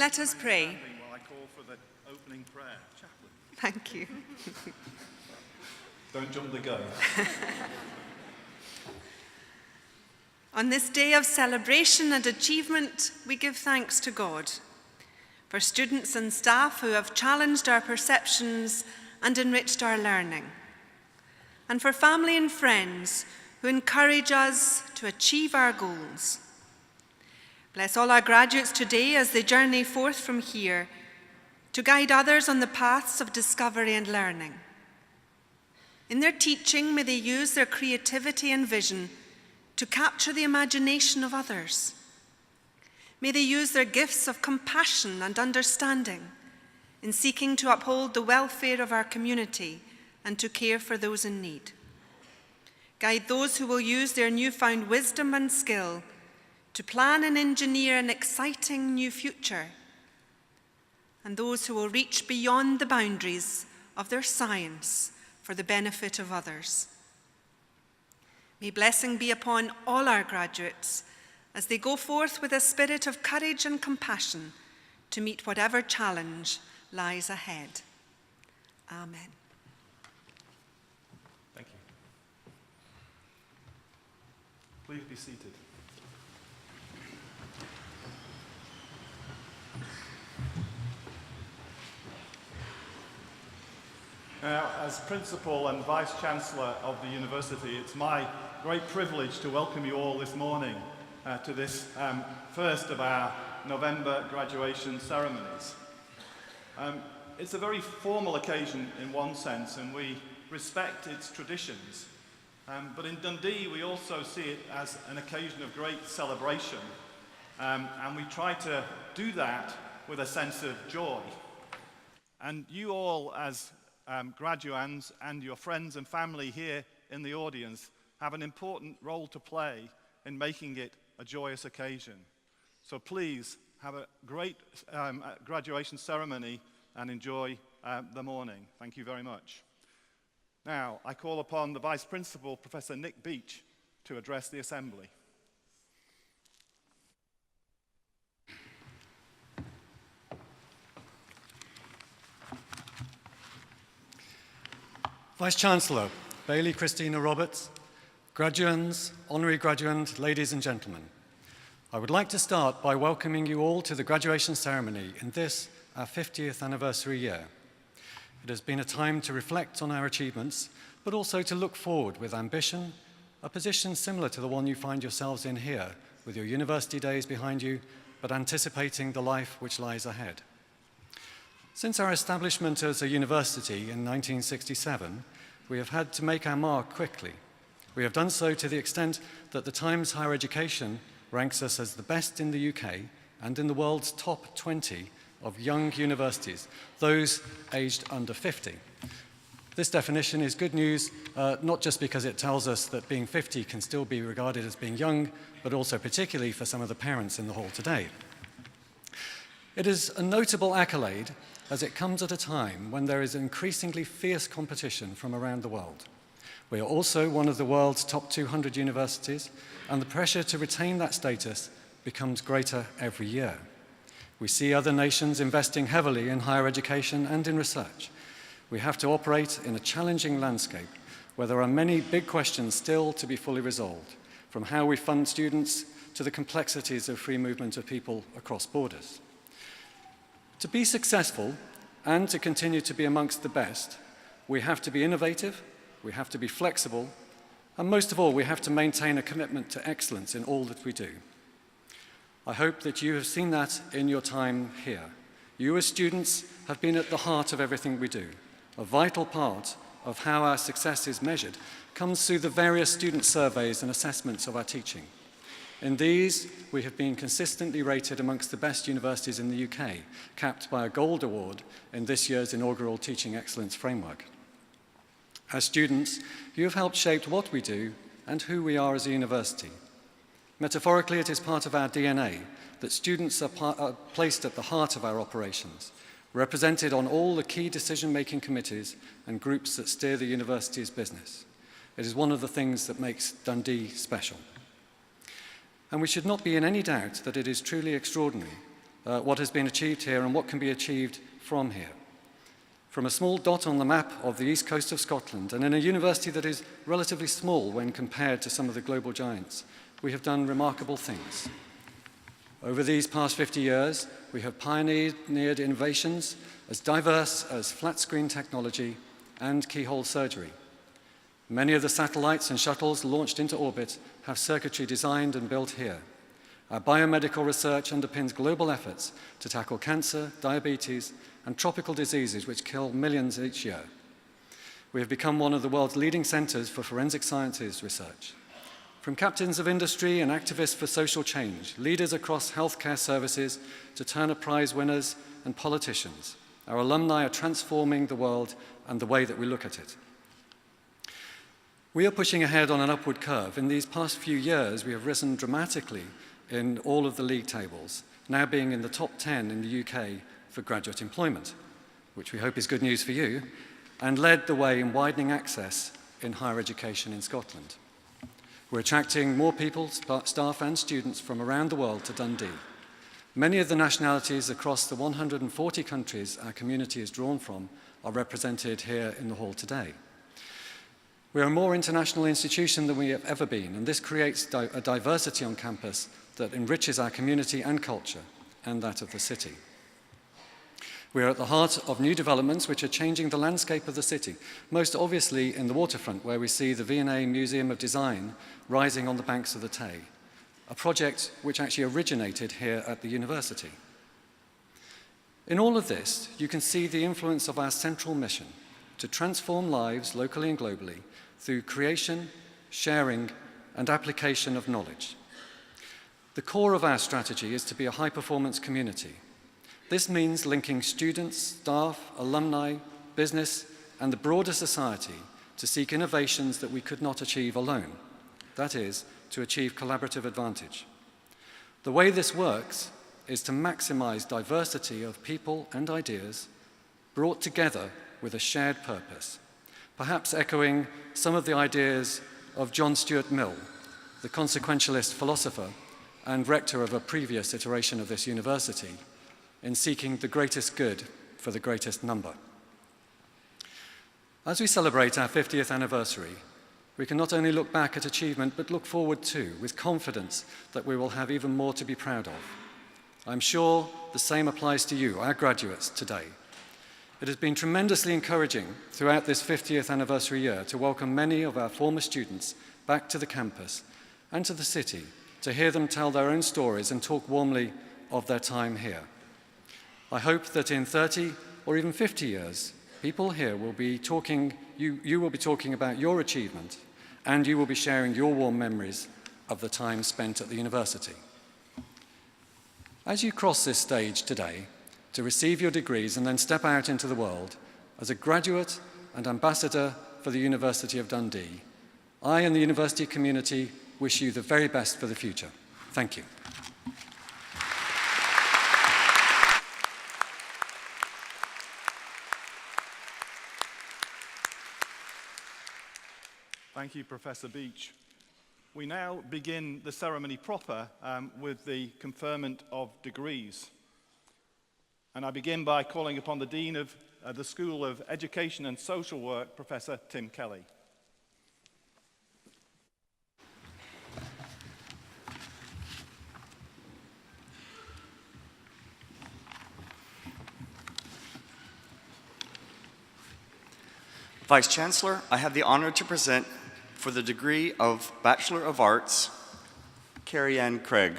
Let us pray. While I call for the opening prayer. Chaplain. Thank you. Don't jump the gun. On this day of celebration and achievement, we give thanks to God for students and staff who have challenged our perceptions and enriched our learning, and for family and friends who encourage us to achieve our goals. Bless all our graduates today as they journey forth from here to guide others on the paths of discovery and learning. In their teaching, may they use their creativity and vision to capture the imagination of others. May they use their gifts of compassion and understanding in seeking to uphold the welfare of our community and to care for those in need. Guide those who will use their newfound wisdom and skill to plan and engineer an exciting new future, and those who will reach beyond the boundaries of their science for the benefit of others. May blessing be upon all our graduates as they go forth with a spirit of courage and compassion to meet whatever challenge lies ahead. Amen. Thank you. Please be seated. Now, as Principal and Vice-Chancellor of the University, it's my great privilege to welcome you all this morning to this first of our November graduation ceremonies. It's a very formal occasion in one sense, and we respect its traditions. But in Dundee, we also see it as an occasion of great celebration, and we try to do that with a sense of joy. And you all, as graduands and your friends and family here in the audience, have an important role to play in making it a joyous occasion. So please have a great graduation ceremony and enjoy the morning. Thank you very much. Now, I call upon the Vice Principal, Professor Nick Beach, to address the Assembly. Vice-Chancellor, Bailey Christina Roberts, graduands, honorary graduand, ladies and gentlemen, I would like to start by welcoming you all to the graduation ceremony in this, our 50th anniversary year. It has been a time to reflect on our achievements, but also to look forward with ambition, a position similar to the one you find yourselves in here, with your university days behind you, but anticipating the life which lies ahead. Since our establishment as a university in 1967, we have had to make our mark quickly. We have done so to the extent that the Times Higher Education ranks us as the best in the UK and in the world's top 20 of young universities, those aged under 50. This definition is good news, not just because it tells us that being 50 can still be regarded as being young, but also particularly for some of the parents in the hall today. It is a notable accolade as it comes at a time when there is increasingly fierce competition from around the world. We are also one of the world's top 200 universities, and the pressure to retain that status becomes greater every year. We see other nations investing heavily in higher education and in research. We have to operate in a challenging landscape where there are many big questions still to be fully resolved, from how we fund students to the complexities of free movement of people across borders. To be successful and to continue to be amongst the best, we have to be innovative, we have to be flexible, and most of all, we have to maintain a commitment to excellence in all that we do. I hope that you have seen that in your time here. You as students have been at the heart of everything we do. A vital part of how our success is measured comes through the various student surveys and assessments of our teaching. In these, we have been consistently rated amongst the best universities in the UK, capped by a Gold Award in this year's inaugural Teaching Excellence Framework. As students, you have helped shape what we do and who we are as a university. Metaphorically, it is part of our DNA that students are placed at the heart of our operations, represented on all the key decision-making committees and groups that steer the university's business. It is one of the things that makes Dundee special. And we should not be in any doubt that it is truly extraordinary what has been achieved here and what can be achieved from here. From a small dot on the map of the east coast of Scotland, and in a university that is relatively small when compared to some of the global giants, we have done remarkable things. Over these past 50 years, we have pioneered innovations as diverse as flat-screen technology and keyhole surgery. Many of the satellites and shuttles launched into orbit have circuitry designed and built here. Our biomedical research underpins global efforts to tackle cancer, diabetes, and tropical diseases which kill millions each year. We have become one of the world's leading centers for forensic sciences research. From captains of industry and activists for social change, leaders across healthcare services to Turner Prize winners and politicians, our alumni are transforming the world and the way that we look at it. We are pushing ahead on an upward curve. In these past few years, we have risen dramatically in all of the league tables, now being in the top 10 in the UK for graduate employment, which we hope is good news for you, and led the way in widening access in higher education in Scotland. We're attracting more people, staff and students from around the world to Dundee. Many of the nationalities across the 140 countries our community is drawn from are represented here in the hall today. We are a more international institution than we have ever been, and this creates a diversity on campus that enriches our community and culture, and that of the city. We are at the heart of new developments which are changing the landscape of the city, most obviously in the waterfront, where we see the V&A Museum of Design rising on the banks of the Tay, a project which actually originated here at the university. In all of this, you can see the influence of our central mission to transform lives locally and globally through creation, sharing, and application of knowledge. The core of our strategy is to be a high-performance community. This means linking students, staff, alumni, business, and the broader society to seek innovations that we could not achieve alone. That is, to achieve collaborative advantage. The way this works is to maximize diversity of people and ideas brought together with a shared purpose, perhaps echoing some of the ideas of John Stuart Mill, the consequentialist philosopher and rector of a previous iteration of this university, in seeking the greatest good for the greatest number. As we celebrate our 50th anniversary, we can not only look back at achievement, but look forward too, with confidence that we will have even more to be proud of. I'm sure the same applies to you, our graduates, today. It has been tremendously encouraging throughout this 50th anniversary year to welcome many of our former students back to the campus and to the city to hear them tell their own stories and talk warmly of their time here. I hope that in 30 or even 50 years, people here will be talking, you will be talking about your achievement, and you will be sharing your warm memories of the time spent at the university. As you cross this stage today to receive your degrees and then step out into the world, as a graduate and ambassador for the University of Dundee, I and the university community wish you the very best for the future. Thank you. Thank you, Professor Beach. We now begin the ceremony proper with the conferment of degrees. And I begin by calling upon the Dean of the School of Education and Social Work, Professor Tim Kelly. Vice-Chancellor, I have the honor to present for the degree of Bachelor of Arts, Carrie Ann Craig.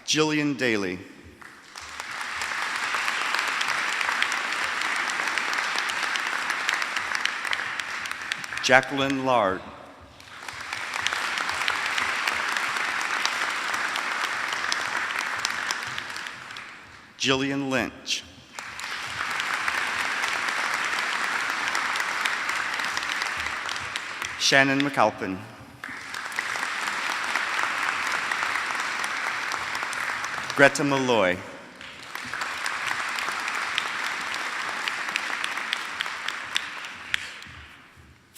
Jillian Daly. Jacqueline Lard. Jillian Lynch. Shannon McAlpin. Greta Malloy.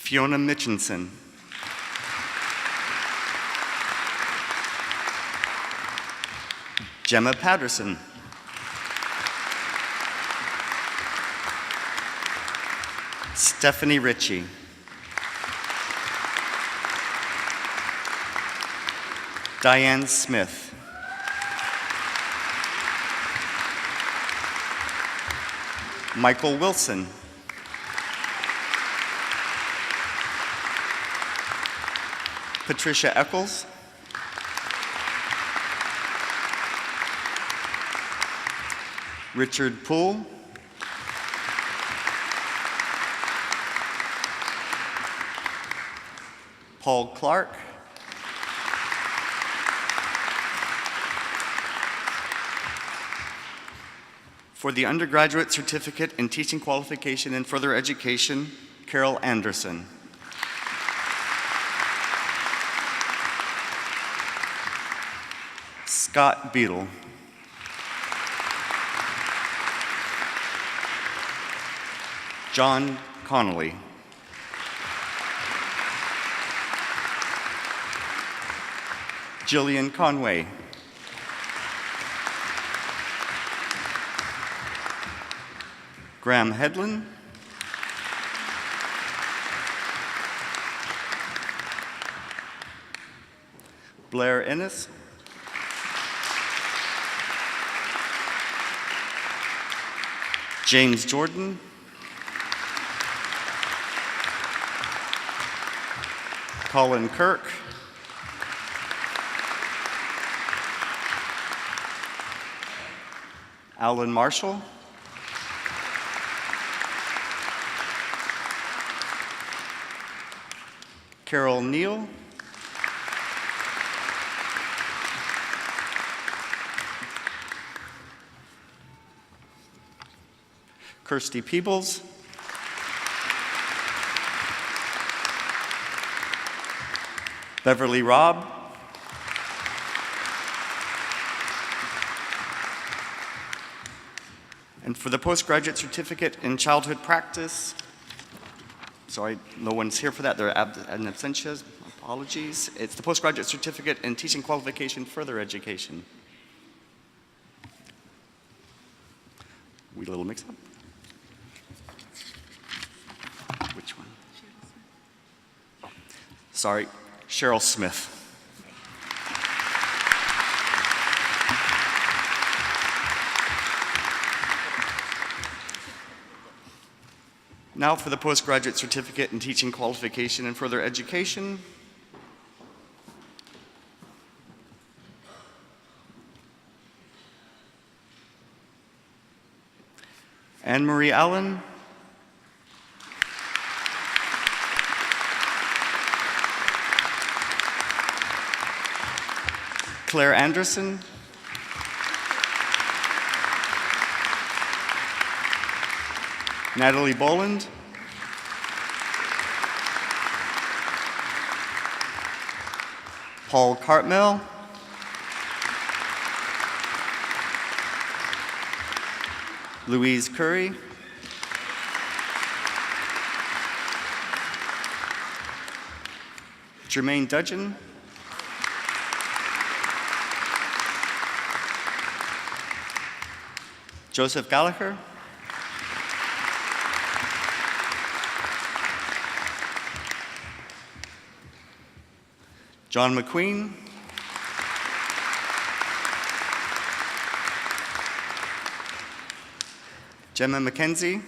Fiona Mitchinson. Gemma Patterson. Stephanie Ritchie. Diane Smith. Michael Wilson. Patricia Eccles. Richard Poole. Paul Clark. For the undergraduate certificate in teaching qualification and further education, Carol Anderson. Scott Beadle. John Connolly. Jillian Conway. Graham Hedlund. Blair Ennis. James Jordan. Colin Kirk. Alan Marshall. Carol Neal. Kirsty Peebles. Beverly Robb. And for the postgraduate certificate in childhood practice, sorry, no one's here for that. They're in absentia. Apologies. It's the postgraduate certificate in teaching qualification further education. We a little mix up. Which one? Sorry, Cheryl Smith. Now for the postgraduate certificate in teaching qualification and further education. Anne-Marie Allen. Claire Anderson. Natalie Boland. Paul Cartmel. Louise Curry. Jermaine Dudgeon. Joseph Gallagher. John McQueen. Gemma McKenzie.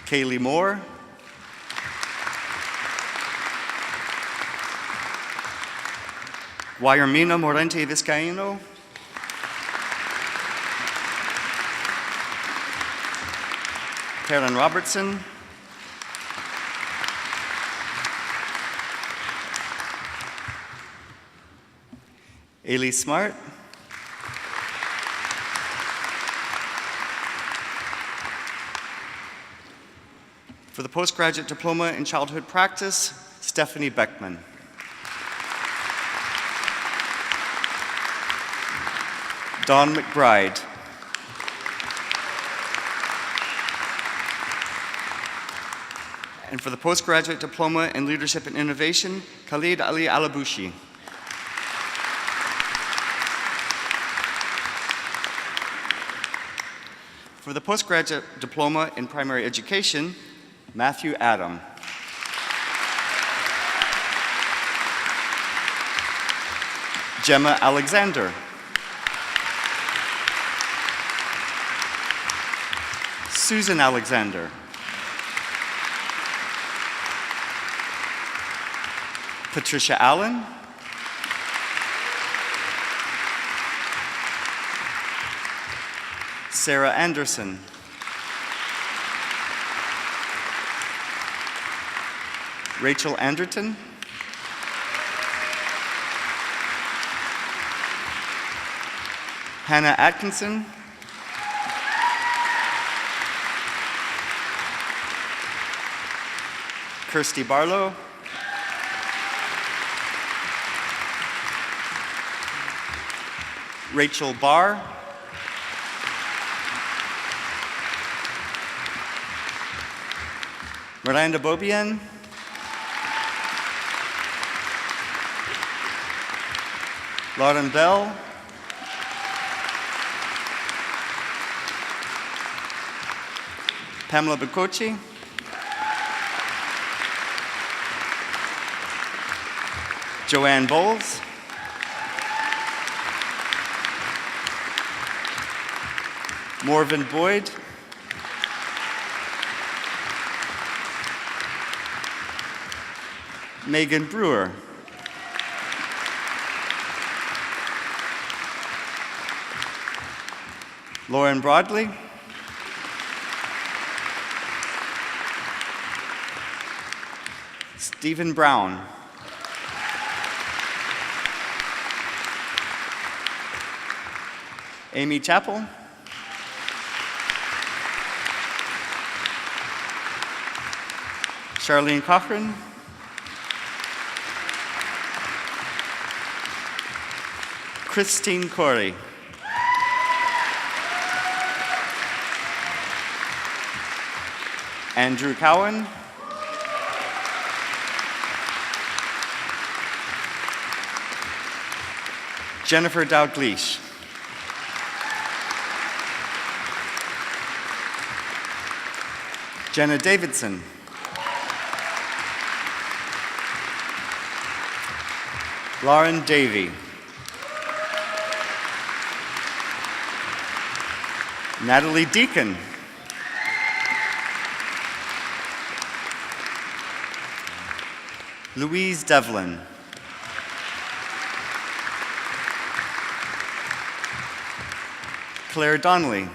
Kaylee Moore. Guayermina Morente Vizcaíno. Karen Robertson. Ailey Smart. For the postgraduate diploma in childhood practice, Stephanie Beckman. Dawn McBride. And for the postgraduate diploma in leadership and innovation, Khalid Ali Alabushi. For the postgraduate diploma in primary education, Matthew Adam. Gemma Alexander. Susan Alexander. Patricia Allen. Sarah Anderson. Rachel Anderton. Hannah Atkinson. Kirsty Barlow. Rachel Barr. Miranda Bobian. Lauren Bell. Pamela Bacocci. Joanne Bowles. Morven Boyd. Megan Brewer. Lauren Broadley. Stephen Brown. Amy Chappell. Charlene Cochran. Christine Corey. Andrew Cowan. Jennifer Dalgleish. Jenna Davidson. Lauren Davey. Natalie Deacon. Louise Devlin. Claire Donnelly.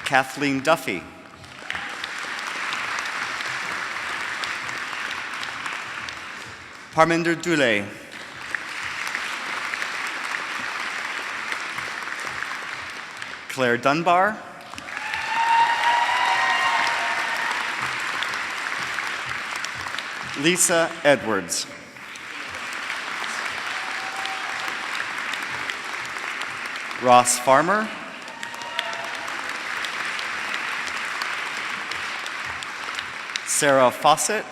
Kathleen Duffy. Parminder Dule. Claire Dunbar. Lisa Edwards. Ross Farmer. Sarah Fawcett.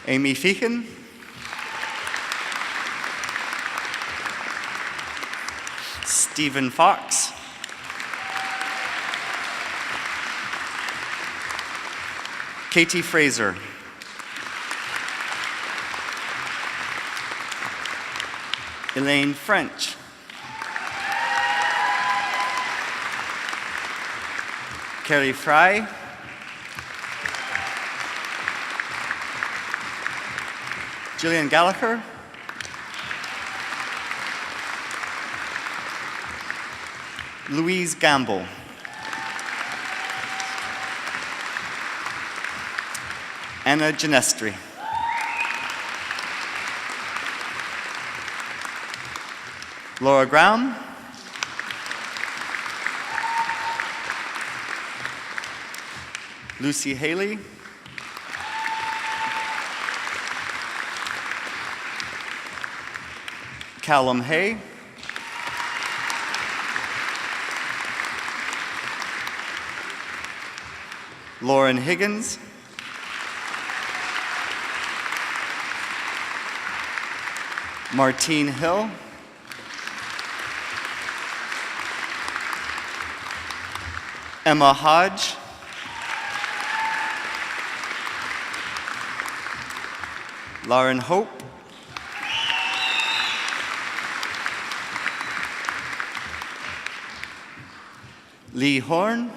Amy Feehan. Stephen Fox. Katie Fraser. Elaine French. Kerry Fry. Gillian Gallagher. Louise Gamble. Anna Genestri. Laura Graham. Lucy Haley. Callum Hay, Lauren Higgins, Martine Hill, Emma Hodge, Lauren Hope, Lee Horn,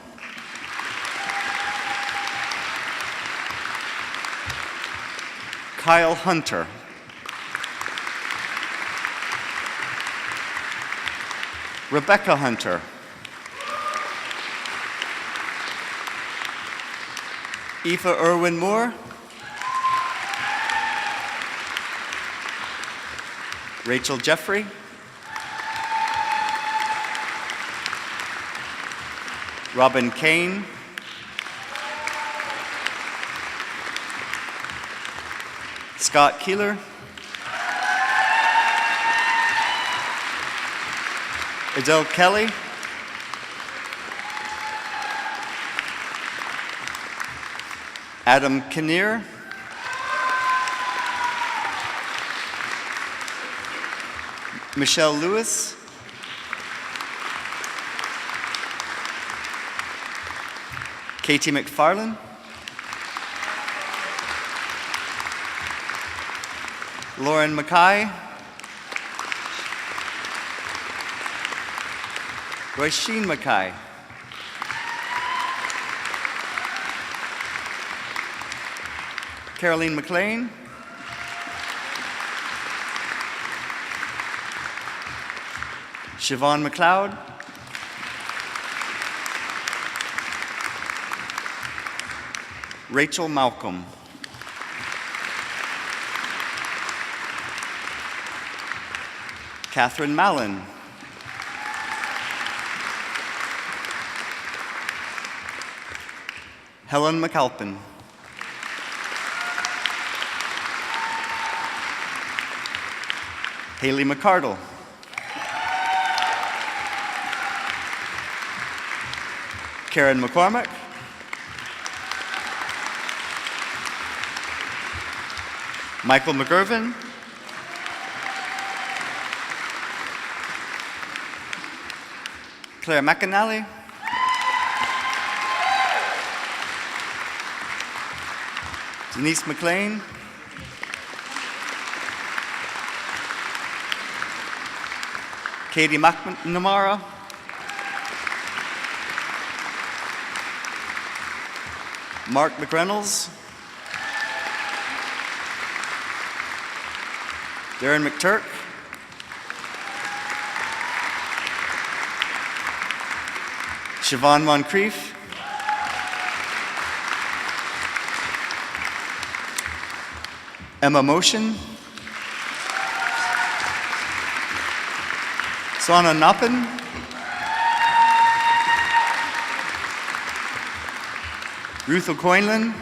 Kyle Hunter, Rebecca Hunter, Aoife Irwin Moore, Rachel Jeffrey, Robin Kane, Scott Keeler, Adele Kelly, Adam Kinnear, Michelle Lewis, Katie McFarlane, Lauren Mackay, Roisin Mackay, Caroline McLean, Siobhan McLeod, Rachel Malcolm, Catherine Mallon, Helen McAlpin, Haley McCardle, Karen McCormick, Michael McGirvin, Claire McAnally, Denise McLean, Katie McNamara, Mark McReynolds, Darren McTurk, Siobhan Moncrief, Emma Motion, Sana Nappen, Ruth O'Coinlan,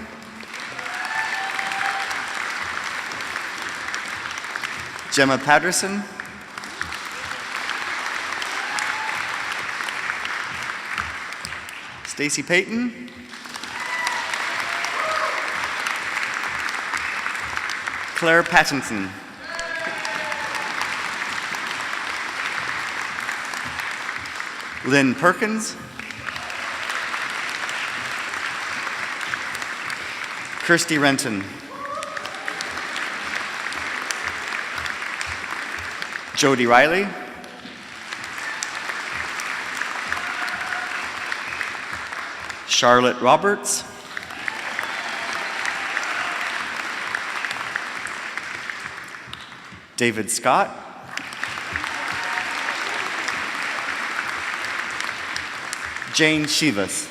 Gemma Patterson, Stacy Payton, Claire Pattinson, Lynn Perkins, Kirsty Renton, Jody Riley, Charlotte Roberts, David Scott, Jane Shivas,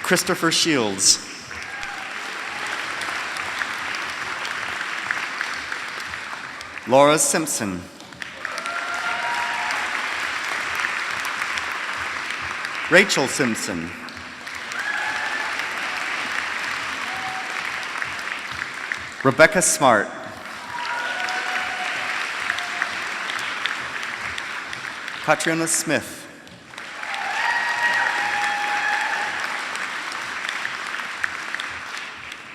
Christopher Shields, Laura Simpson, Rachel Simpson, Rebecca Smart. Katrina Smith.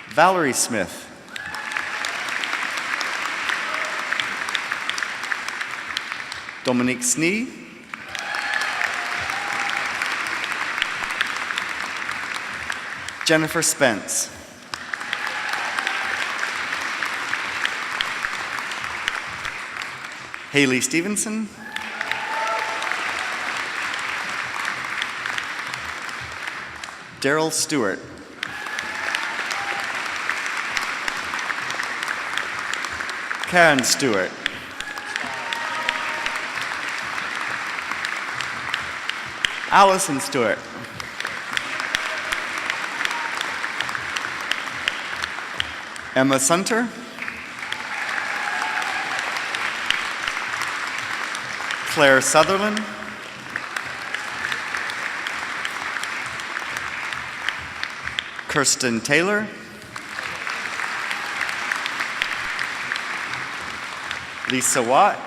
Valerie Smith. Dominique Snee. Jennifer Spence. Haley Stevenson. Daryl Stewart. Karen Stewart. Allison Stewart. Emma Sunter. Claire Sutherland. Kirsten Taylor. Lisa Watt.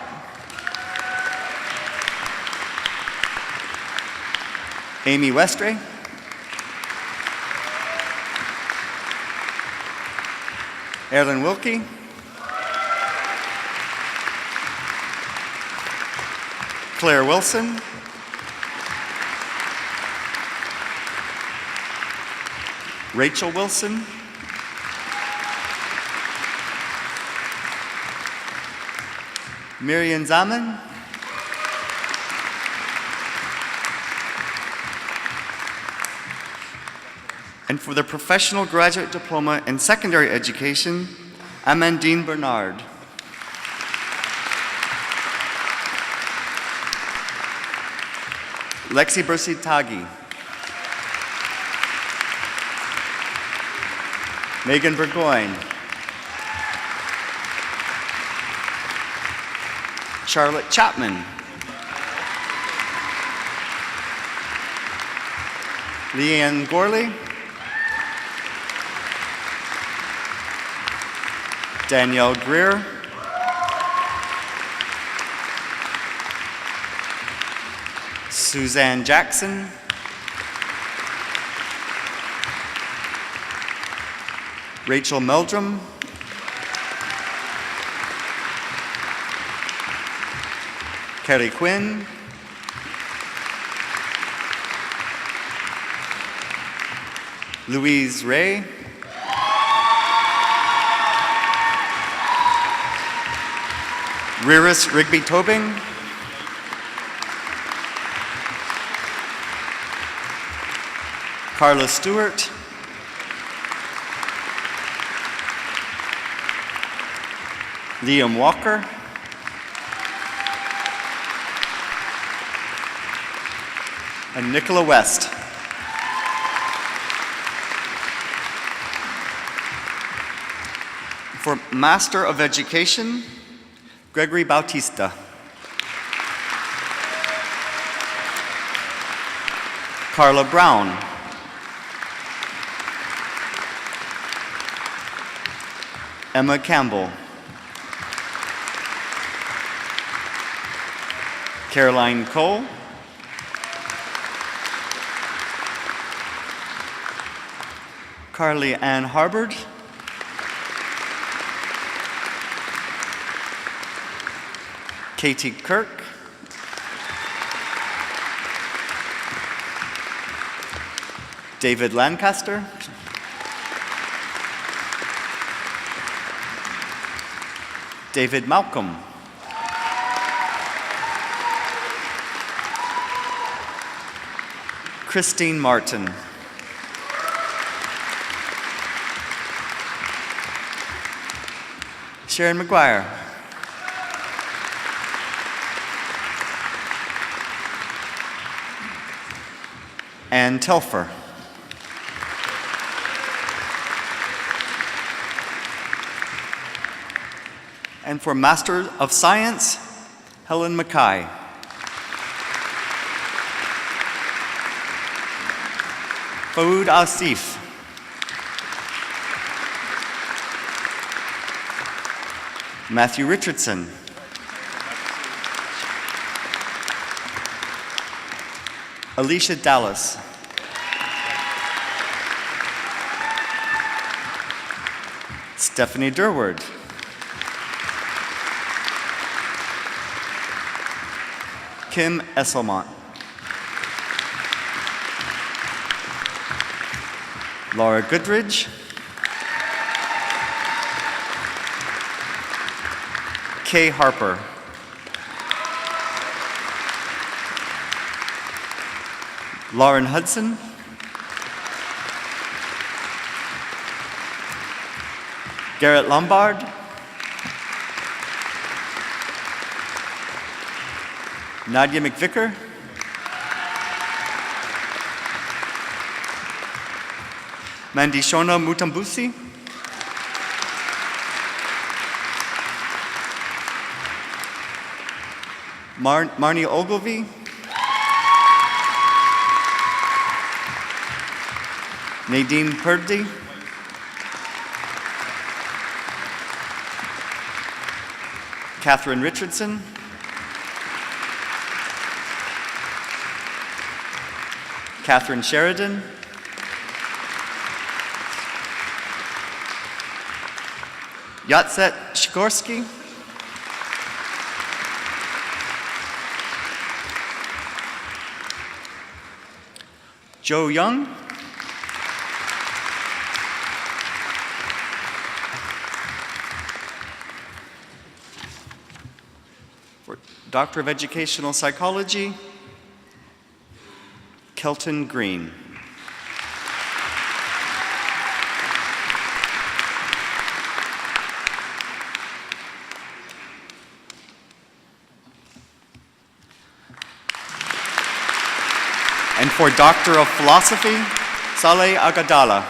Amy Westray. Erlen Wilkie. Claire Wilson. Rachel Wilson. Miriam Zaman. And for the Professional Graduate Diploma in Secondary Education, Amandine Bernard. Lexi Bersitagi. Megan Burgoyne. Charlotte Chapman. Leanne Gorley. Danielle Greer. Suzanne Jackson. Rachel Meldrum. Kelly Quinn. Louise Ray. Riris Rigby Tobing. Carla Stewart. Liam Walker. And Nicola West. For Master of Education, Gregory Bautista. Carla Brown. Emma Campbell. Caroline Cole. Carly Ann Harbord. Katie Kirk. David Lancaster. David Malcolm. Christine Martin. Sharon McGuire. Ann Telfer. And for Master of Science, Helen Mackay. Faoud Asif. Matthew Richardson. Alicia Dallas. Stephanie Durward. Kim Esselmont. Laura Goodridge. Kay Harper. Lauren Hudson. Garrett Lombard. Nadia McVicker. Mandishona Mutambusi. Marnie Ogilvie. Nadine Purdy. Catherine Richardson. Catherine Sheridan. Yatset Shikorsky. Joe Young. For Doctor of Educational Psychology, Kelton Green. And for Doctor of Philosophy, Saleh Agadala.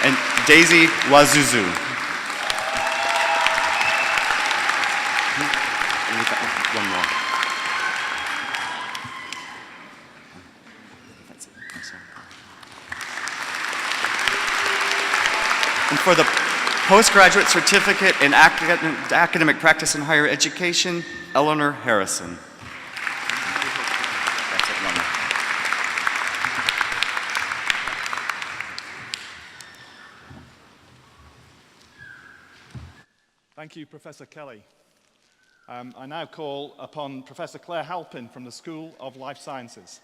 And Daisy Wazuzu. One more. And for the postgraduate certificate in academic practice in higher education, Eleanor Harrison. That's it, Eleanor. Thank you, Professor Kelly. I now call upon Professor Claire Halpin from the School of Life Sciences.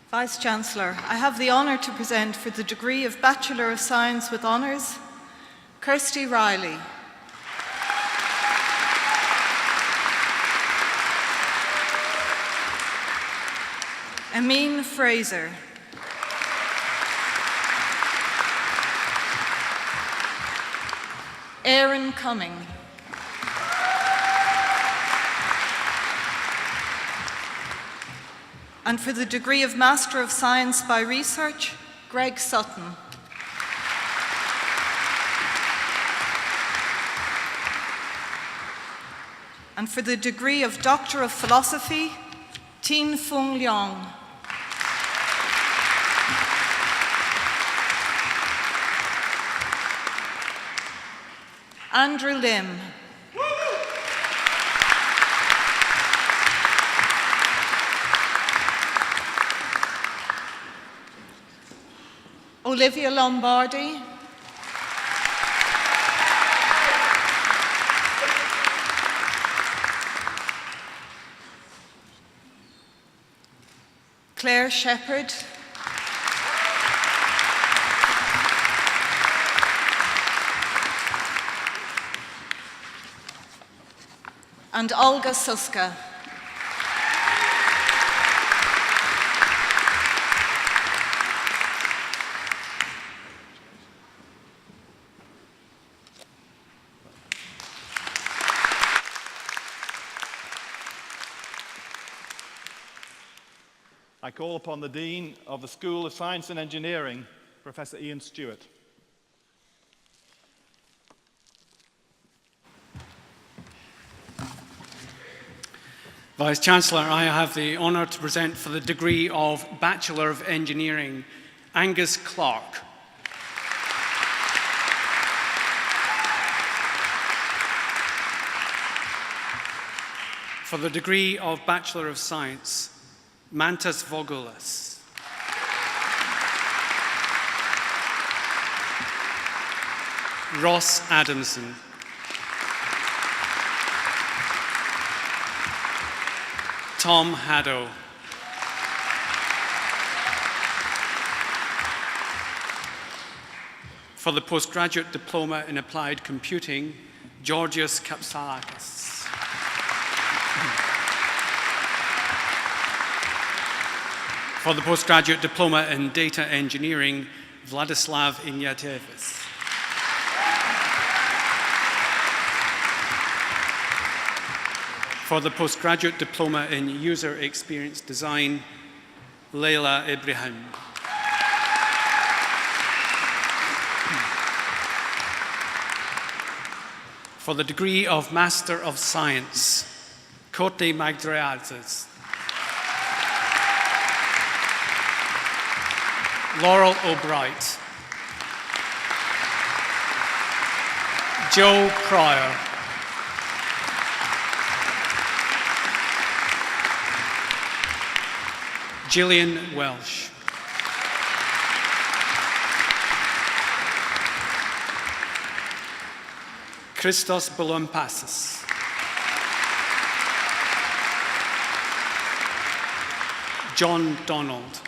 Vice-Chancellor, I have the honour to present for the degree of Bachelor of Science with Honours, Kirsty Riley. Amin Fraser. Aaron Cumming. And for the degree of Master of Science by Research, Greg Sutton. And for the degree of Doctor of Philosophy, Tin Fung Leong. Andrew Lim. Olivia Lombardi. Claire Shepherd. And Olga Suska. I call upon the Dean of the School of Science and Engineering, Professor Ian Stewart. Vice-Chancellor, I have the honour to present for the degree of Bachelor of Engineering, Angus Clark. For the degree of Bachelor of Science, Mantas Vogulis. Ross Adamson. Tom Haddow. For the postgraduate diploma in applied computing, Georgios Kapsalakis. For the postgraduate diploma in data engineering, Vladislav Ignatievis. For the postgraduate diploma in user experience design, Leila Ibrahim. For the degree of Master of Science, Kote Magdreazes. Laurel O'Bright. Joe Pryor. Gillian Welsh. Christos Bolompassis. John Donald.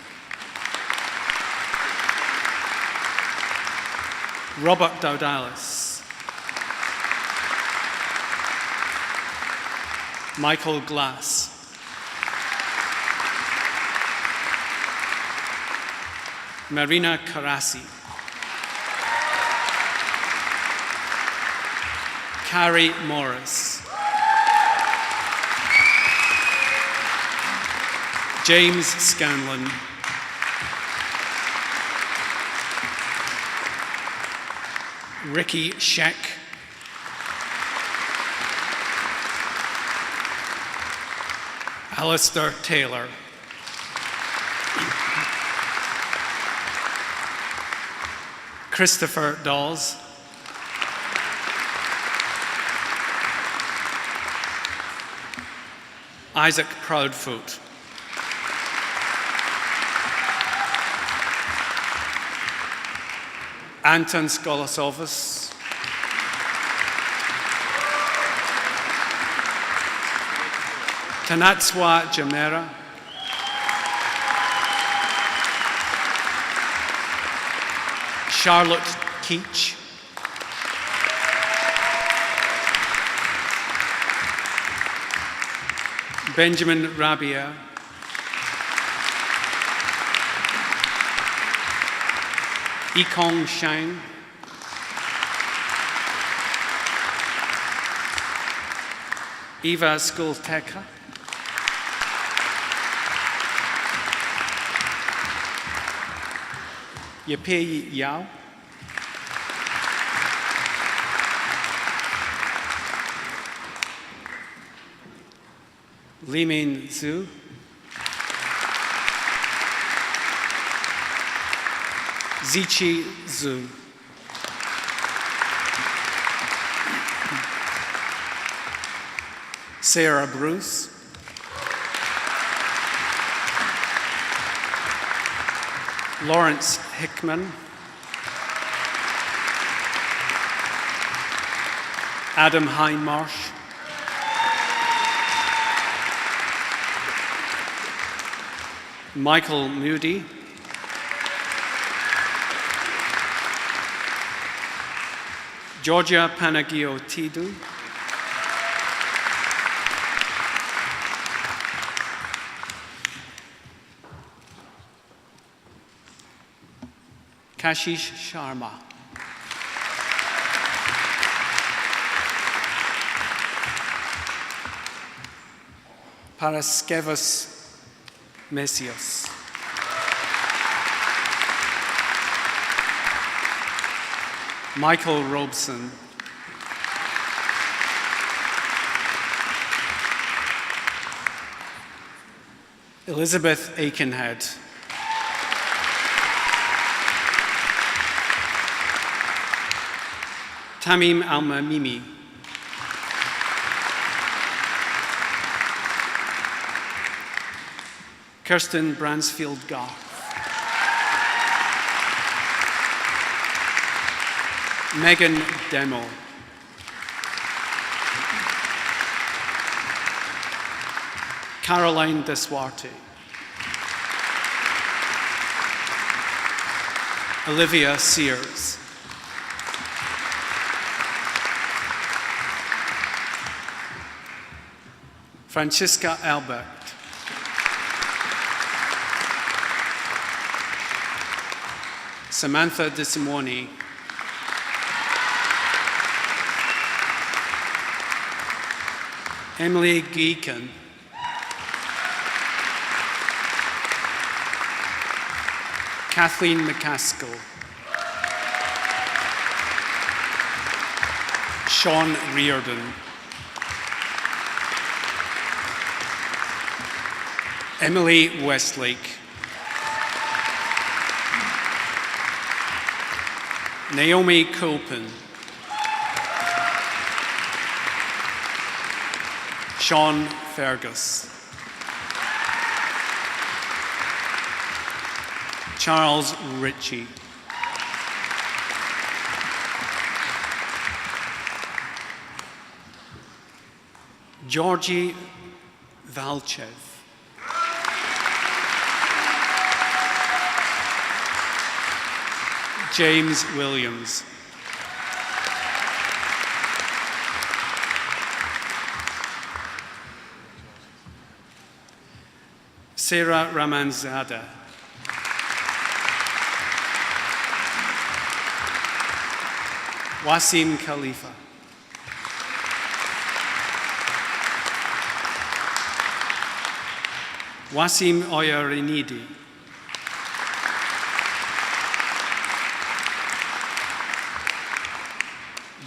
Robert Daudalis. Michael Glass. Marina Karasi. Carrie Morris. James Scanlon. Ricky Sheck. Alistair Taylor. Christopher Dawes. Isaac Proudfoot. Anton Skolasovas. Tanatswa Jamera. Charlotte Keach. Benjamin Rabia. Yikong Shang. Eva Skulteka. Yepei Yao. Limin Zhu. Zichi Zhu. Sarah Bruce. Lawrence Hickman. Adam Hindmarsh. Michael Moody. Georgia Panagiotidou. Kashish Sharma. Paraskevos Messios. Michael Robeson. Elizabeth Aikenhead. Tamim Alma-Mimi. Kirsten Bransfield-Garth. Megan Demo. Caroline Deswarte. Olivia Sears. Francisca Albert. Samantha DeSimone. Emily Geekin. Kathleen McCaskill. Sean Reardon. Emily Westlake. Naomi Colpin. Sean Fergus. Charles Ritchie. Georgie Valchev. James Williams. Sarah Ramanzada. Wasim Khalifa. Wasim Oyarenidi.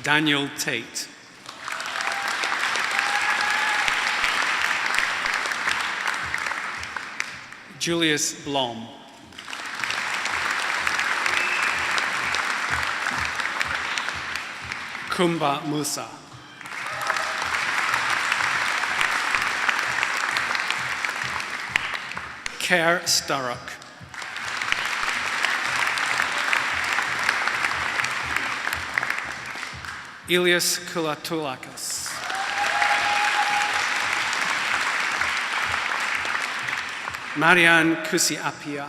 Daniel Tate. Julius Blom. Kumba Musa. Kerr Sturrock. Ilias Koulatoulakis. Marianne Kusiapia.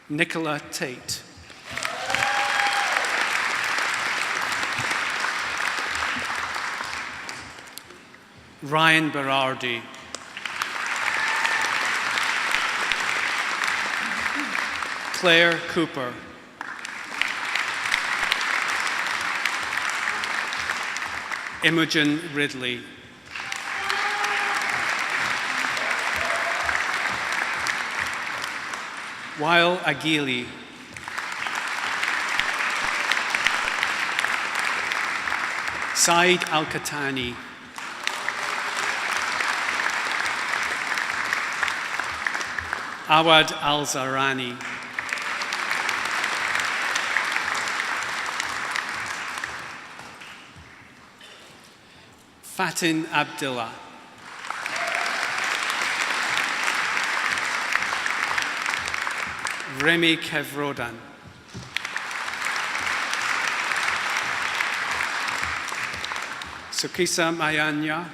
Nicola Tate. Ryan Berardi. Claire Cooper. Imogen Ridley. Wael Aguili. Saeed Al-Katani. Awad Al-Zarani. Fatin Abdullah. Remy Kevrodan. Sukisa Mayanya.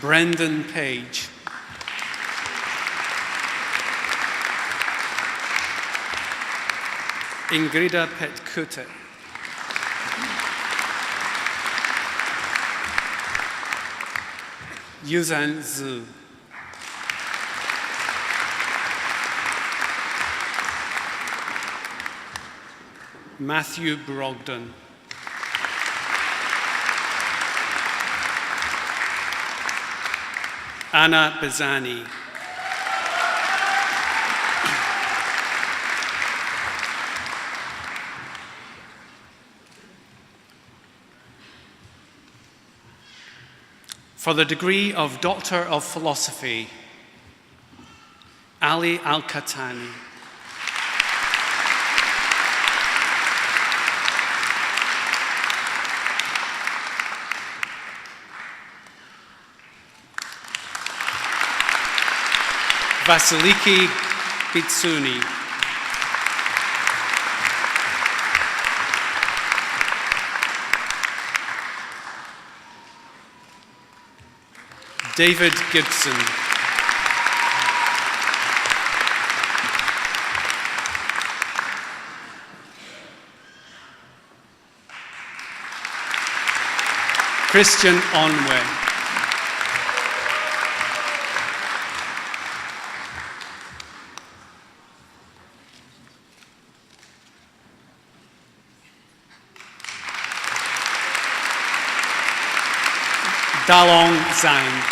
Brendan Page. Ingrida Petkute. Yuzan Zhu. Matthew Brogdon. Anna Bazani. For the degree of Doctor of Philosophy, Ali Al-Khatani. Vasiliki Bitsuni. David Gibson. Christian Onwe. Dalong Zhang.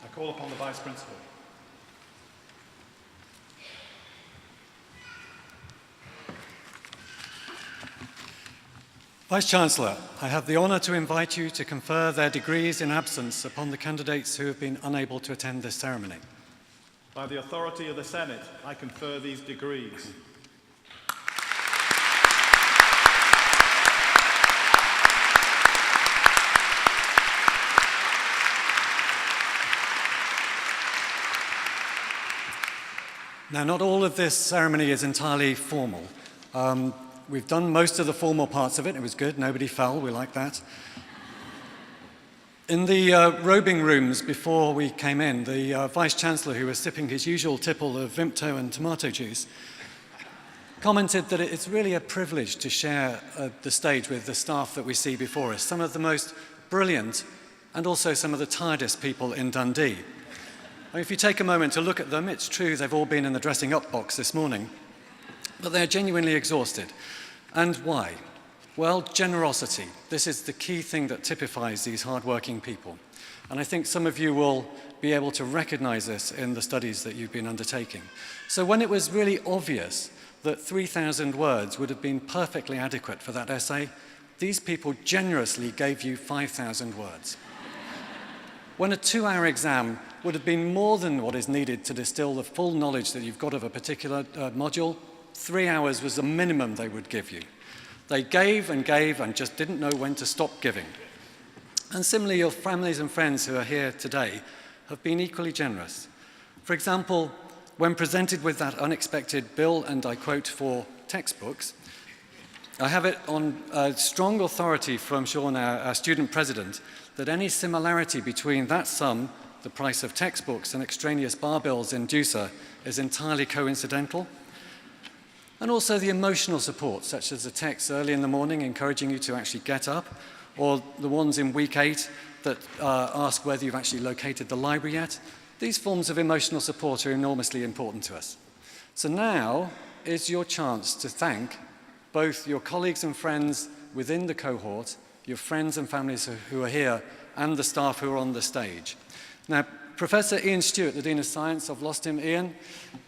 I call upon the Vice Principal. Vice-Chancellor, I have the honour to invite you to confer their degrees in absence upon the candidates who have been unable to attend this ceremony. By the authority of the Senate, I confer these degrees. Now, not all of this ceremony is entirely formal. We've done most of the formal parts of it. It was good. Nobody fell. We like that. In the robing rooms before we came in, the Vice-Chancellor, who was sipping his usual tipple of Vimto and tomato juice, commented that it's really a privilege to share the stage with the staff that we see before us, some of the most brilliant and also some of the tiredest people in Dundee. I mean, if you take a moment to look at them, it's true they've all been in the dressing up box this morning, but they're genuinely exhausted. And why? Well, generosity. This is the key thing that typifies these hard-working people. And I think some of you will be able to recognize this in the studies that you've been undertaking. So when it was really obvious that 3,000 words would have been perfectly adequate for that essay, these people generously gave you 5,000 words. When a 2-hour exam would have been more than what is needed to distill the full knowledge that you've got of a particular module, 3 hours was the minimum they would give you. They gave and just didn't know when to stop giving. And similarly, your families and friends who are here today have been equally generous. For example, when presented with that unexpected bill, and I quote, for textbooks, I have it on strong authority from Sean, our student president, that any similarity between that sum, the price of textbooks, and extraneous bar bills in DUSA is entirely coincidental. And also the emotional support, such as the texts early in the morning encouraging you to actually get up, or the ones in week 8 that ask whether you've actually located the library yet. These forms of emotional support are enormously important to us. So now is your chance to thank both your colleagues and friends within the cohort, your friends and families who are here, and the staff who are on the stage. Now, Professor Ian Stewart, the Dean of Science, I've lost him, Ian,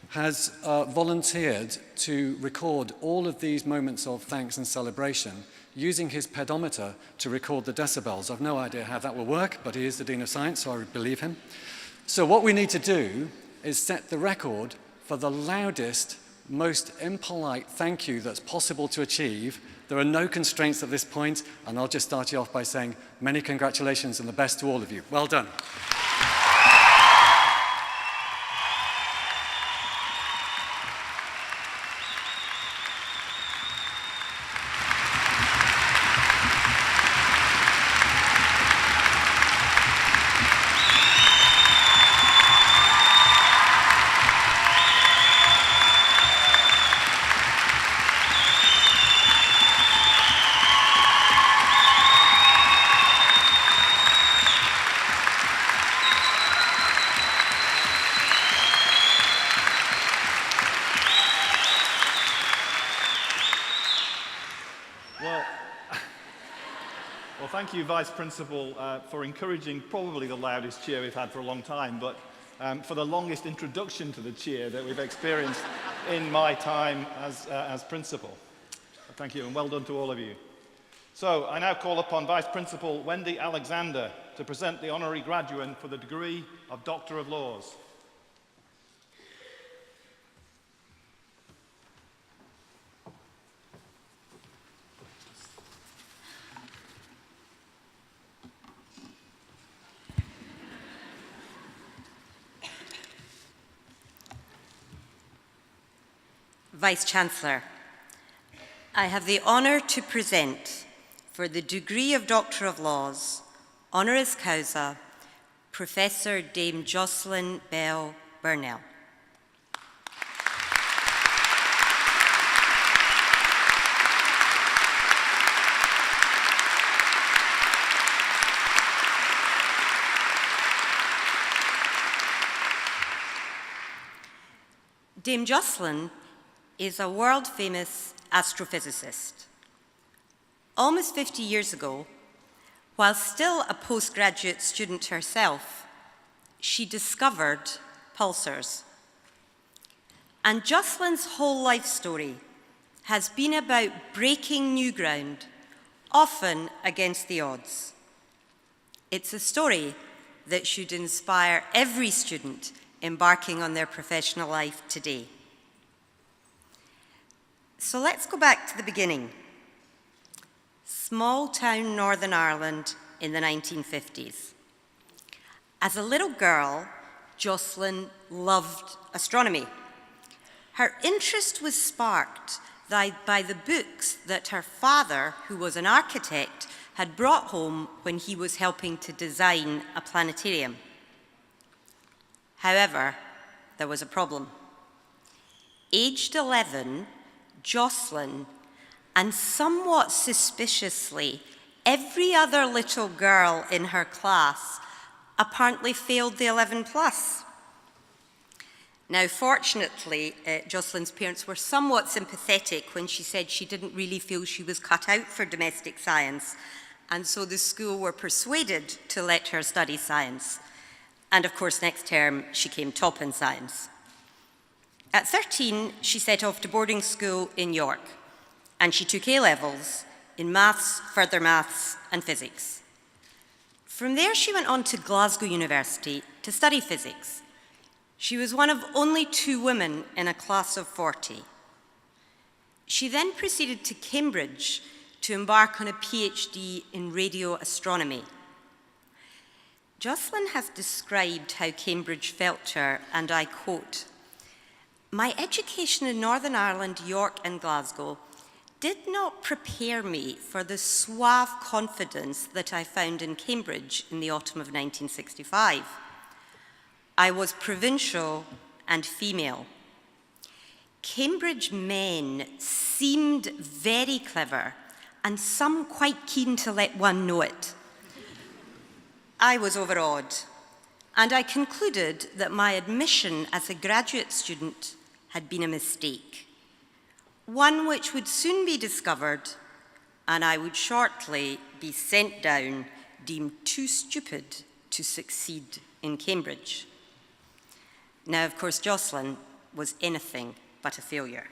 has volunteered to record all of these moments of thanks and celebration using his pedometer to record the decibels. I've no idea how that will work, but he is the Dean of Science, so I believe him. So what we need to do is set the record for the loudest, most impolite thank you that's possible to achieve. There are no constraints at this point, and I'll just start you off by saying many congratulations and the best to all of you. Well done. Well, thank you, Vice Principal, for encouraging probably the loudest cheer we've had for a long time, but for the longest introduction to the cheer that we've experienced in my time as Principal. Thank you, and well done to all of you. So, I now call upon Vice Principal Wendy Alexander to present the Honorary Graduate for the degree of Doctor of Laws. Vice-Chancellor, I have the honour to present for the degree of Doctor of Laws, honoris causa, Professor Dame Jocelyn Bell Burnell. Dame Jocelyn is a world-famous astrophysicist. Almost 50 years ago, while still a postgraduate student herself, she discovered pulsars. And Jocelyn's whole life story has been about breaking new ground, often against the odds. It's a story that should inspire every student embarking on their professional life today. So let's go back to the beginning. Small town Northern Ireland in the 1950s. As a little girl, Jocelyn loved astronomy. Her interest was sparked by the books that her father, who was an architect, had brought home when he was helping to design a planetarium. However, there was a problem. Aged 11, Jocelyn, and somewhat suspiciously, every other little girl in her class apparently failed the 11 plus. Now, fortunately, Jocelyn's parents were somewhat sympathetic when she said she didn't really feel she was cut out for domestic science, and so the school were persuaded to let her study science. And of course, next term, she came top in science. At 13, she set off to boarding school in York, and she took A-levels in maths, further maths, and physics. From there, she went on to Glasgow University to study physics. She was one of only 2 women in a class of 40. She then proceeded to Cambridge to embark on a PhD in radio astronomy. Jocelyn has described how Cambridge felt her, and I quote, "My education in Northern Ireland, York and Glasgow did not prepare me for the suave confidence that I found in Cambridge in the autumn of 1965. I was provincial and female. Cambridge men seemed very clever and some quite keen to let one know it. I was overawed, and I concluded that my admission as a graduate student had been a mistake, one which would soon be discovered, and I would shortly be sent down, deemed too stupid to succeed in Cambridge." Now, of course, Jocelyn was anything but a failure.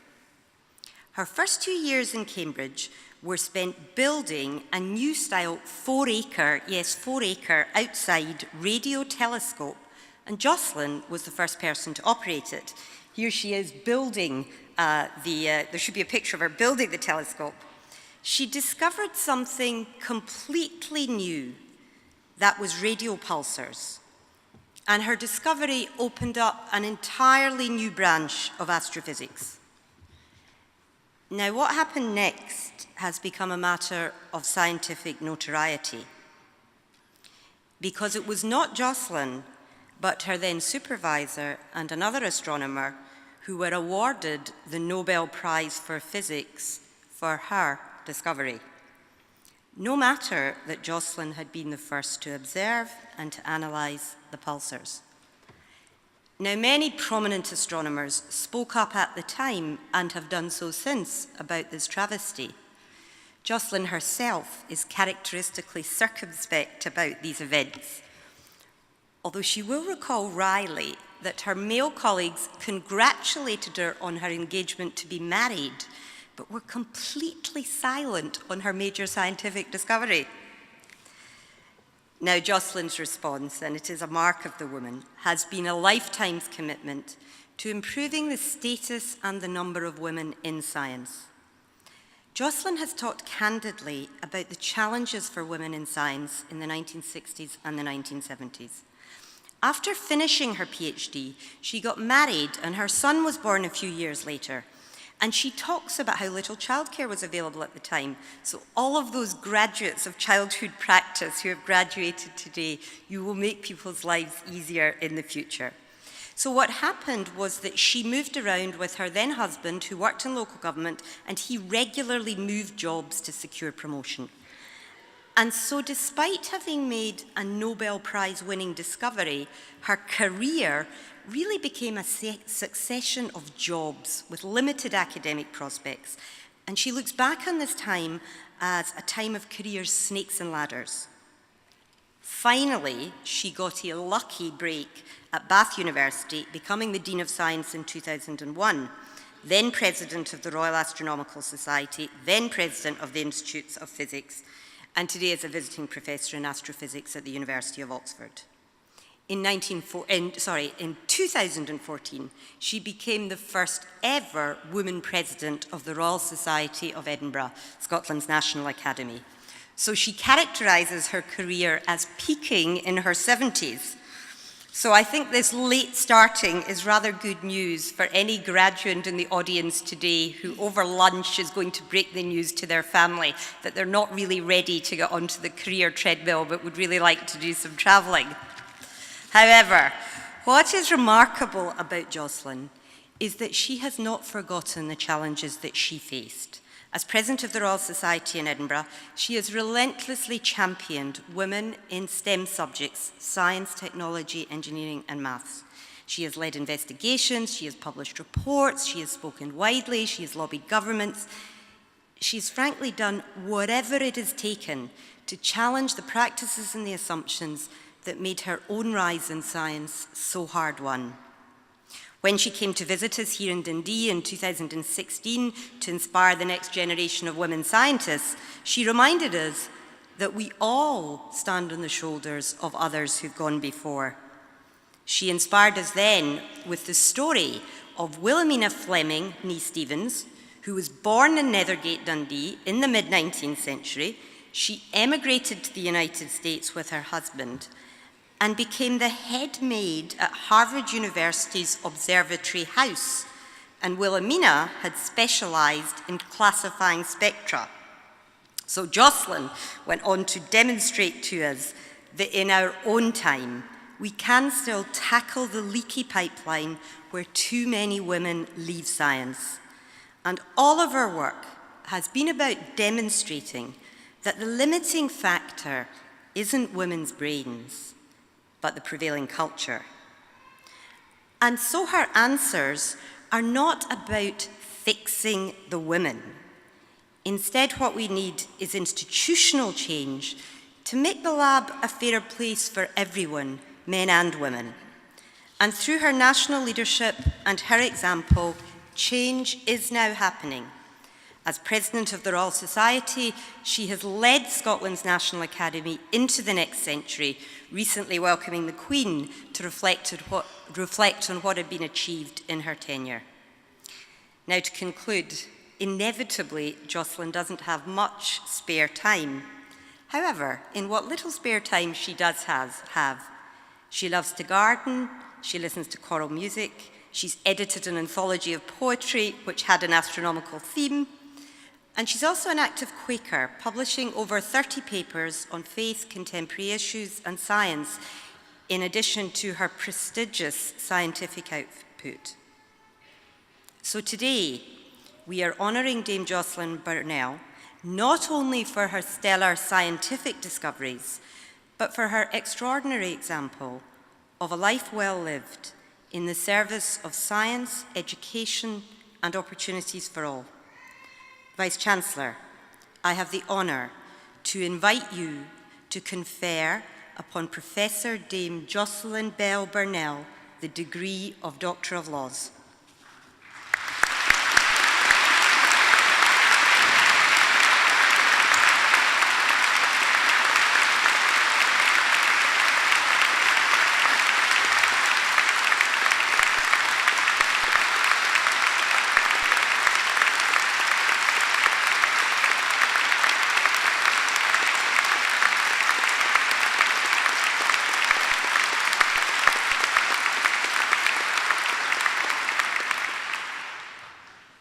Her first 2 years in Cambridge were spent building a new-style 4-acre outside radio telescope, and Jocelyn was the first person to operate it. Here she is building there should be a picture of her building the telescope. She discovered something completely new, that was radio pulsars. And her discovery opened up an entirely new branch of astrophysics. Now, what happened next has become a matter of scientific notoriety, because it was not Jocelyn, but her then supervisor and another astronomer who were awarded the Nobel Prize for Physics for her discovery. No matter that Jocelyn had been the first to observe and to analyse the pulsars. Now, many prominent astronomers spoke up at the time and have done so since about this travesty. Jocelyn herself is characteristically circumspect about these events, although she will recall wryly that her male colleagues congratulated her on her engagement to be married, but were completely silent on her major scientific discovery. Now, Jocelyn's response, and it is a mark of the woman, has been a lifetime's commitment to improving the status and the number of women in science. Jocelyn has talked candidly about the challenges for women in science in the 1960s and the 1970s. After finishing her PhD, she got married and her son was born a few years later. And she talks about how little childcare was available at the time. So all of those graduates of childhood practice who have graduated today, you will make people's lives easier in the future. So what happened was that she moved around with her then husband, who worked in local government, and he regularly moved jobs to secure promotion. And so despite having made a Nobel Prize winning discovery, her career really became a succession of jobs with limited academic prospects. And she looks back on this time as a time of career snakes and ladders. Finally, she got a lucky break at Bath University, becoming the Dean of Science in 2001, then President of the Royal Astronomical Society, then President of the Institutes of Physics, and today is a visiting professor in astrophysics at the University of Oxford. In 2014, she became the first ever woman president of the Royal Society of Edinburgh, Scotland's National Academy. So she characterises her career as peaking in her 70s. So I think this late starting is rather good news for any graduate in the audience today who over lunch is going to break the news to their family that they're not really ready to get onto the career treadmill but would really like to do some travelling. However, what is remarkable about Jocelyn is that she has not forgotten the challenges that she faced. As President of the Royal Society in Edinburgh, she has relentlessly championed women in STEM subjects, science, technology, engineering, and maths. She has led investigations, she has published reports, she has spoken widely, she has lobbied governments. She's frankly done whatever it has taken to challenge the practices and the assumptions that made her own rise in science so hard-won. When she came to visit us here in Dundee in 2016 to inspire the next generation of women scientists, she reminded us that we all stand on the shoulders of others who've gone before. She inspired us then with the story of Wilhelmina Fleming, née Stevens, who was born in Nethergate, Dundee in the mid-19th century. She emigrated to the United States with her husband and became the head maid at Harvard University's Observatory House. And Wilhelmina had specialized in classifying spectra. So Jocelyn went on to demonstrate to us that in our own time, we can still tackle the leaky pipeline where too many women leave science. And all of our work has been about demonstrating that the limiting factor isn't women's brains, but the prevailing culture. And so her answers are not about fixing the women. Instead, what we need is institutional change to make the lab a fairer place for everyone, men and women. And through her national leadership and her example, change is now happening. As President of the Royal Society, she has led Scotland's National Academy into the next century, recently welcoming the Queen to reflect on what had been achieved in her tenure. Now, to conclude, inevitably, Jocelyn doesn't have much spare time. However, in what little spare time she does have, she loves to garden, she listens to choral music, she's edited an anthology of poetry which had an astronomical theme, and she's also an active Quaker, publishing over 30 papers on faith, contemporary issues, and science, in addition to her prestigious scientific output. So today, we are honouring Dame Jocelyn Burnell, not only for her stellar scientific discoveries, but for her extraordinary example of a life well lived in the service of science, education, and opportunities for all. Vice-Chancellor, I have the honour to invite you to confer upon Professor Dame Jocelyn Bell Burnell the degree of Doctor of Laws.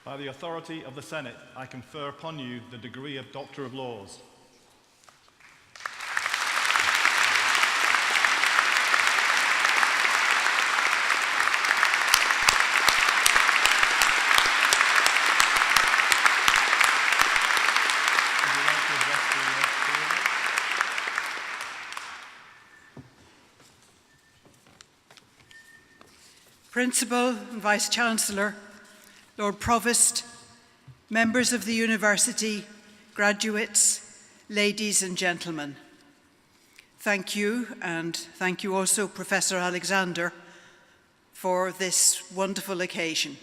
By the authority of the Senate, I confer upon you the degree of Doctor of Laws. Would you like to address the board? Principal and Vice-Chancellor, Lord Provost, members of the university, graduates, ladies and gentlemen. Thank you, and thank you also, Professor Alexander, for this wonderful occasion.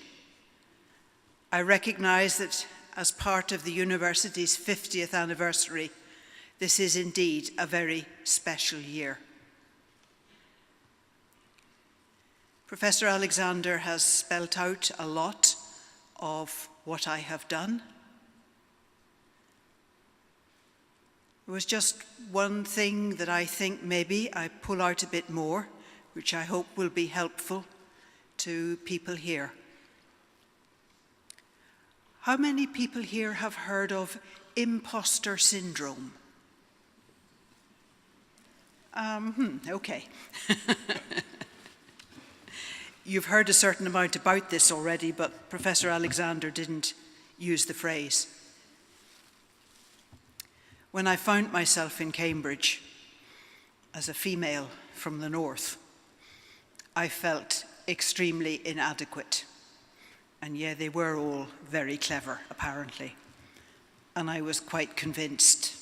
I recognise that as part of the university's 50th anniversary, this is indeed a very special year. Professor Alexander has spelt out a lot of what I have done. There was just one thing that I think maybe I pull out a bit more, which I hope will be helpful to people here. How many people here have heard of imposter syndrome? Okay. You've heard a certain amount about this already, but Professor Alexander didn't use the phrase. When I found myself in Cambridge as a female from the north, I felt extremely inadequate. And yeah, they were all very clever, apparently. And I was quite convinced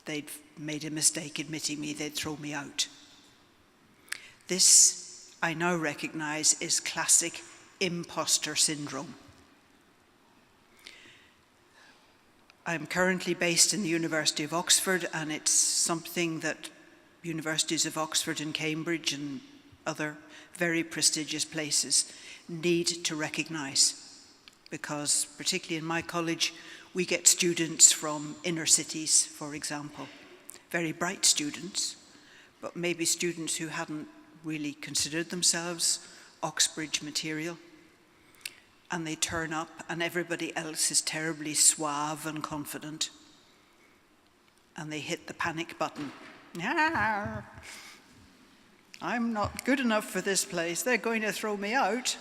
they'd made a mistake admitting me, they'd throw me out. This, I now recognise, is classic imposter syndrome. I'm currently based in the University of Oxford, and it's something that universities of Oxford and Cambridge and other very prestigious places need to recognise, because particularly in my college, we get students from inner cities, for example, very bright students, but maybe students who hadn't really considered themselves Oxbridge material, and they turn up and everybody else is terribly suave and confident, and they hit the panic button. I'm not good enough for this place, they're going to throw me out.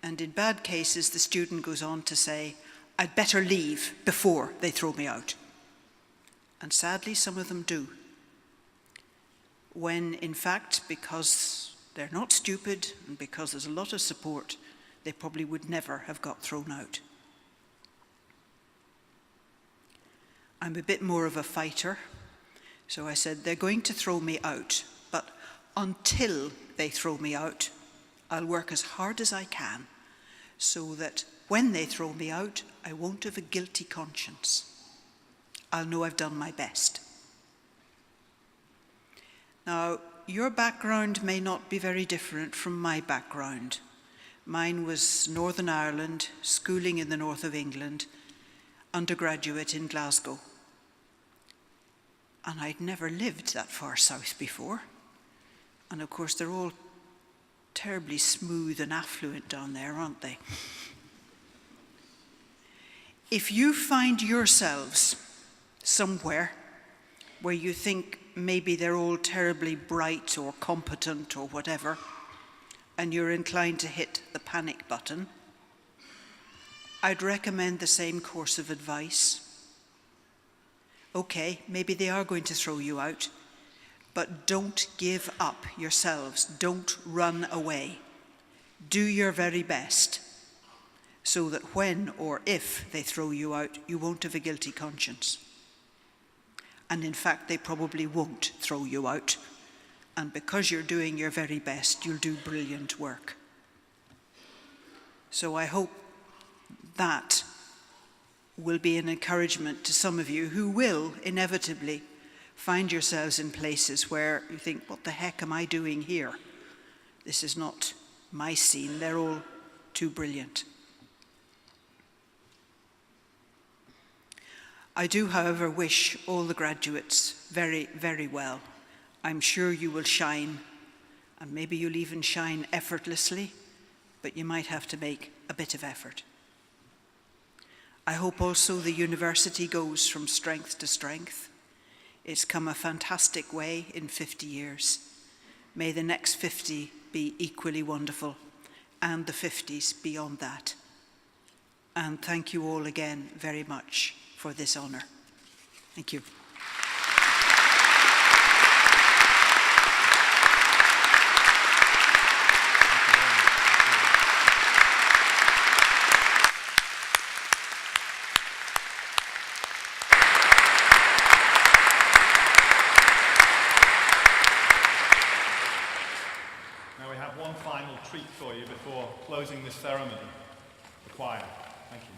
And in bad cases, the student goes on to say, I'd better leave before they throw me out. And sadly, some of them do. When in fact, because they're not stupid and because there's a lot of support, they probably would never have got thrown out. I'm a bit more of a fighter, so I said, they're going to throw me out, but until they throw me out, I'll work as hard as I can so that when they throw me out, I won't have a guilty conscience. I'll know I've done my best. Now, your background may not be very different from my background. Mine was Northern Ireland, schooling in the north of England, undergraduate in Glasgow. And I'd never lived that far south before. And of course, they're all terribly smooth and affluent down there, aren't they? If you find yourselves somewhere where you think maybe they're all terribly bright or competent or whatever, and you're inclined to hit the panic button, I'd recommend the same course of advice. Okay, maybe they are going to throw you out, but don't give up yourselves. Don't run away. Do your very best. so that when or if they throw you out, you won't have a guilty conscience. And in fact, they probably won't throw you out. And because you're doing your very best, you'll do brilliant work. So I hope that will be an encouragement to some of you who will inevitably find yourselves in places where you think, what the heck am I doing here? This is not my scene. They're all too brilliant. I do, however, wish all the graduates very, very well. I'm sure you will shine, and maybe you'll even shine effortlessly, but you might have to make a bit of effort. I hope also the university goes from strength to strength. It's come a fantastic way in 50 years. May the next 50 be equally wonderful, and the 50s beyond that. And thank you all again very much for this honour. Thank you. Now we have one final treat for you before closing this ceremony. The choir. Thank you.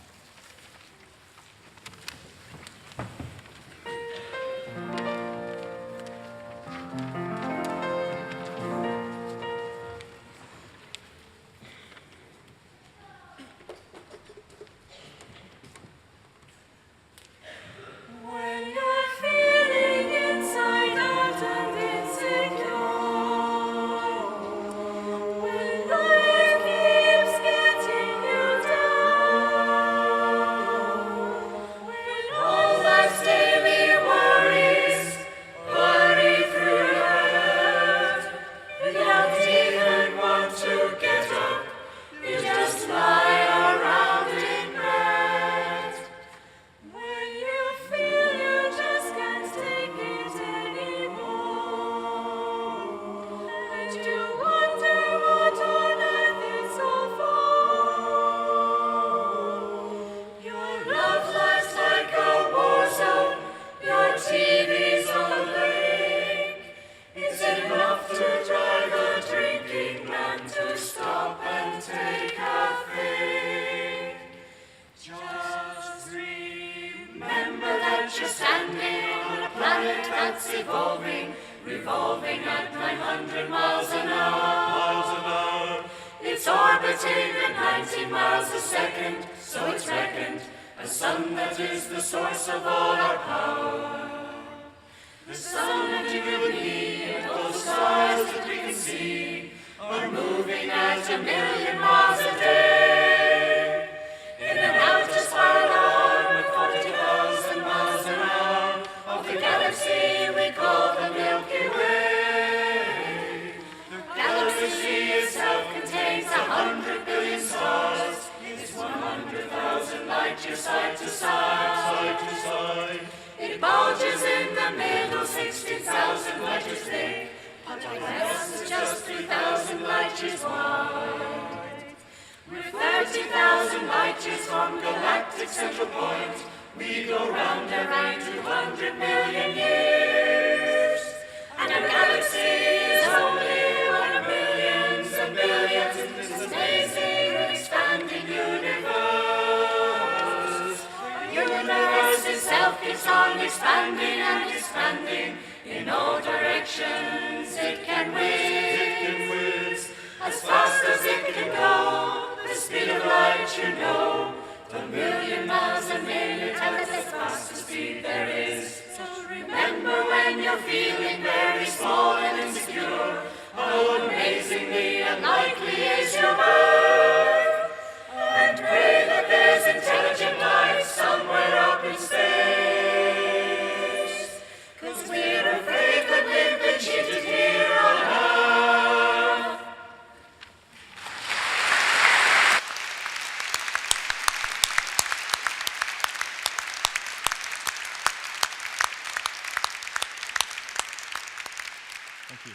Thank you.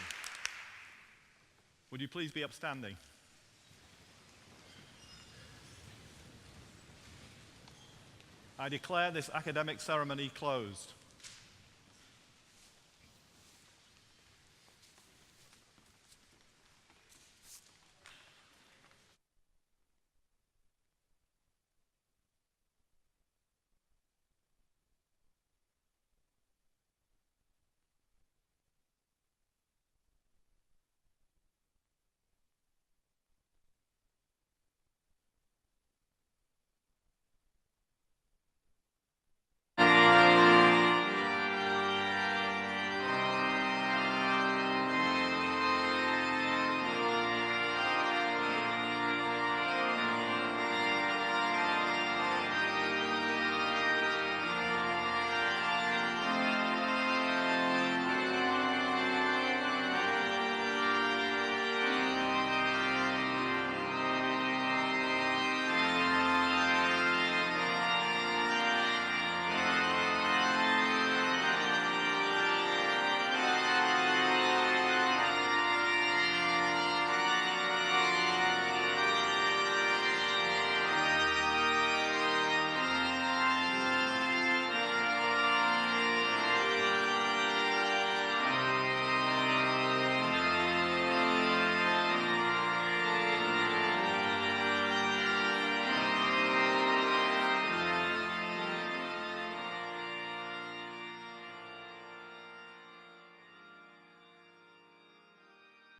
Would you please be upstanding? I declare this academic ceremony closed.